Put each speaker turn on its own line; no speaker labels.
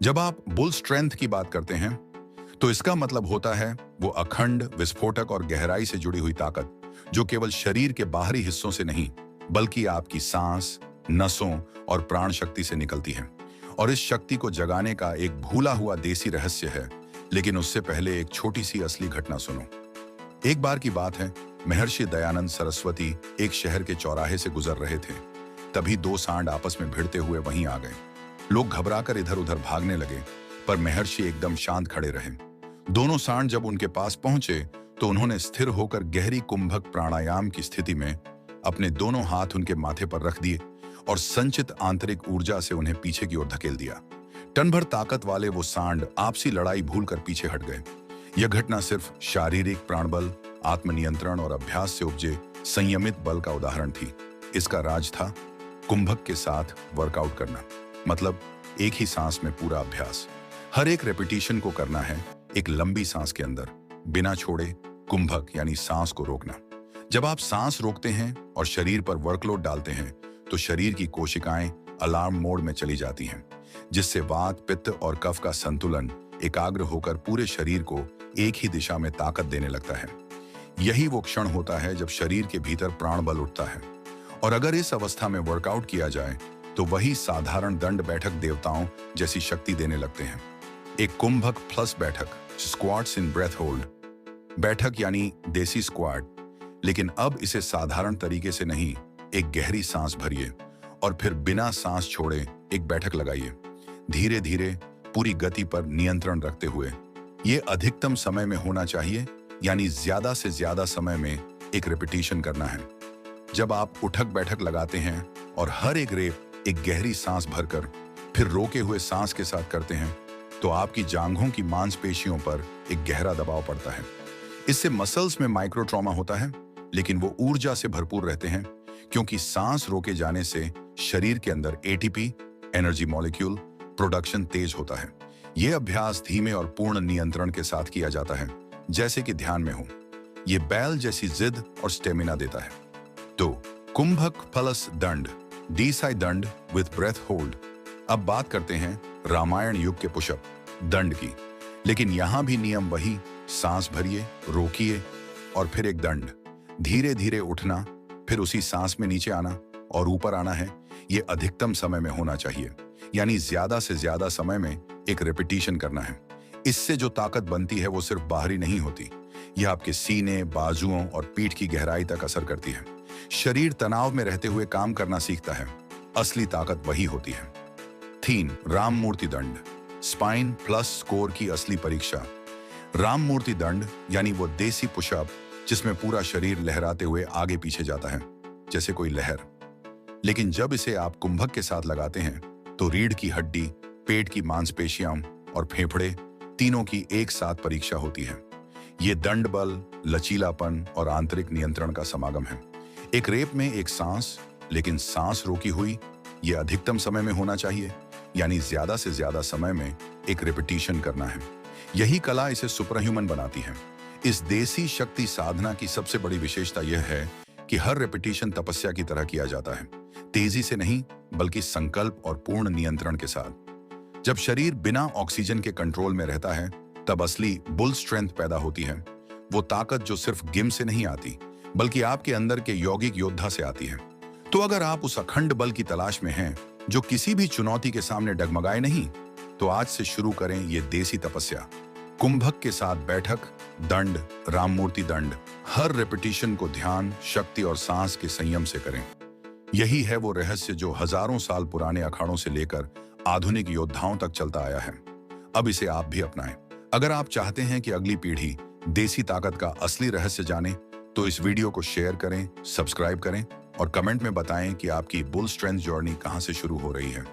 जब आप bull strength की बात करते हैं तो इसका मतलब होता है वो अखंड, विस्फोटक और गहराई से जुड़ी हुई ताकत जो केवल शरीर के बाहरी हिस्सों से नहीं बल्कि आपकी सांस, नसों और प्राण शक्ति से निकलती है। और इस शक्ति को जगाने का एक भूला हुआ देसी रहस्य है। लेकिन उससे पहले एक छोटी सी असली घटना सुनो। एक बार की बात है, महर्षि दयानंद सरस्वती एक शहर के चौराहे से गुजर रहे थे। तभी दो सांड आपस में भिड़ते हुए वहीं आ गए। लोग घबराकर इधर उधर भागने लगे, पर महर्षि एकदम शांत खड़े रहे। दोनों सांड जब उनके पास पहुंचे तो उन्होंने स्थिर होकर गहरी कुंभक प्राणायाम की स्थिति में अपने दोनों हाथ उनके माथे पर रख दिए और संचित आंतरिक ऊर्जा से उन्हें पीछे की ओर धकेल दिया। टन भर ताकत वाले वो सांड आपसी लड़ाई भूलकर पीछे हट गए। यह घटना सिर्फ शारीरिक प्राणबल, आत्मनियंत्रण और अभ्यास से उपजे संयमित बल का उदाहरण थी। इसका राज था कुंभक के साथ वर्कआउट करना, मतलब एक ही सांस में पूरा अभ्यास। हर एक रेपिटेशन को करना है एक लंबी सांस के अंदर, बिना छोड़े कुंभक यानी सांस को रोकना। जब आप सांस रोकते हैं और शरीर पर वर्कलोड डालते हैं तो शरीर की कोशिकाएं अलार्म मोड में चली जाती हैं, जिससे वात, पित्त और कफ का संतुलन एकाग्र होकर पूरे शरीर को एक ही दिशा में ताकत देने लगता है। यही वो क्षण होता है जब शरीर के भीतर प्राण बल उठता है। और अगर इस अवस्था में वर्कआउट किया जाए तो वही साधारण दंड बैठक देवताओं जैसी शक्ति देने लगते हैं। एक कुंभक प्लस बैठक, स्क्वाट्स इन ब्रेथ होल्ड बैठक यानी देसी स्क्वाट। लेकिन अब इसे साधारण तरीके से नहीं, एक गहरी सांस भरिए और फिर बिना सांस छोड़े एक बैठक लगाइए, धीरे धीरे पूरी गति पर नियंत्रण रखते हुए। ये अधिकतम समय में होना चाहिए, यानी ज्यादा से ज्यादा समय में एक रिपीटिशन करना है। जब आप उठक बैठक लगाते हैं और हर एक रेप एक गहरी सांस भरकर फिर रोके हुए सांस के साथ करते हैं तो आपकी जांघों की मांसपेशियों पर एक गहरा दबाव पड़ता है। इससे मसल्स में माइक्रो ट्रॉमा होता है, लेकिन वो ऊर्जा से भरपूर रहते हैं, क्योंकि सांस रोके जाने से शरीर के अंदर एटीपी, एनर्जी मॉलिक्यूल प्रोडक्शन तेज होता है। यह अभ्यास धीमे और पूर्ण नियंत्रण के साथ किया जाता है, जैसे कि ध्यान में हो। यह बैल जैसी जिद और स्टेमिना देता है। तो कुंभक प्लस दंड, डीसाई दंड विथ ब्रेथ होल्ड। अब बात करते हैं रामायण युग के पुशअप दंड की। लेकिन यहां भी नियम वही, सांस भरिए, रोकिए और फिर एक दंड। धीरे धीरे उठना, फिर उसी सांस में नीचे आना और ऊपर आना है। ये अधिकतम समय में होना चाहिए, यानी ज्यादा से ज्यादा समय में एक रिपीटिशन करना है। इससे जो ताकत बनती है वो सिर्फ बाहरी नहीं होती, यह आपके सीने, बाजुओं और पीठ की गहराई तक असर करती है। शरीर तनाव में रहते हुए काम करना सीखता है। असली ताकत वही होती है। 3. राम मूर्ति दंड, स्पाइन प्लस स्कोर की असली परीक्षा। राम मूर्ति दंड यानी वो देसी पुशअप जिसमें पूरा शरीर लहराते हुए आगे पीछे जाता है, जैसे कोई लहर। लेकिन जब इसे आप कुंभक के साथ लगाते हैं तो रीढ़ की हड्डी, पेट की मांसपेशियां और फेफड़े तीनों की एक साथ परीक्षा होती है। ये दंड बल, लचीलापन और आंतरिक नियंत्रण का समागम है। एक रेप में एक सांस, लेकिन सांस रोकी हुई। यह अधिकतम समय में होना चाहिए, यानी ज्यादा से ज्यादा समय में एक रिपीटिशन करना है। यही कला इसे सुपर ह्यूमन बनाती है। इस देसी शक्ति साधना की सबसे बड़ी विशेषता यह है कि हर रिपीटिशन तपस्या की तरह किया जाता है, तेजी से नहीं बल्कि संकल्प और पूर्ण नियंत्रण के साथ। जब शरीर बिना ऑक्सीजन के कंट्रोल में रहता है तब असली बुल स्ट्रेंथ पैदा होती है। वो ताकत जो सिर्फ जिम से नहीं आती बल्कि आपके अंदर के यौगिक योद्धा से आती है। तो अगर आप उस अखंड बल की तलाश में हैं जो किसी भी चुनौती के सामने डगमगाए नहीं, तो आज से शुरू करें ये देसी तपस्या। कुंभक के साथ बैठक, दंड, राममूर्ति दंड। हर रिपीटिशन को ध्यान, शक्ति और सांस के संयम से करें। यही है वो रहस्य जो हजारों साल पुराने अखाड़ों से लेकर आधुनिक योद्धाओं तक चलता आया है। अब इसे आप भी अपनाएं। अगर आप चाहते हैं कि अगली पीढ़ी देसी ताकत का असली रहस्य जाने, तो इस वीडियो को शेयर करें, सब्सक्राइब करें और कमेंट में बताएं कि आपकी बुल स्ट्रेंथ जर्नी कहां से शुरू हो रही है।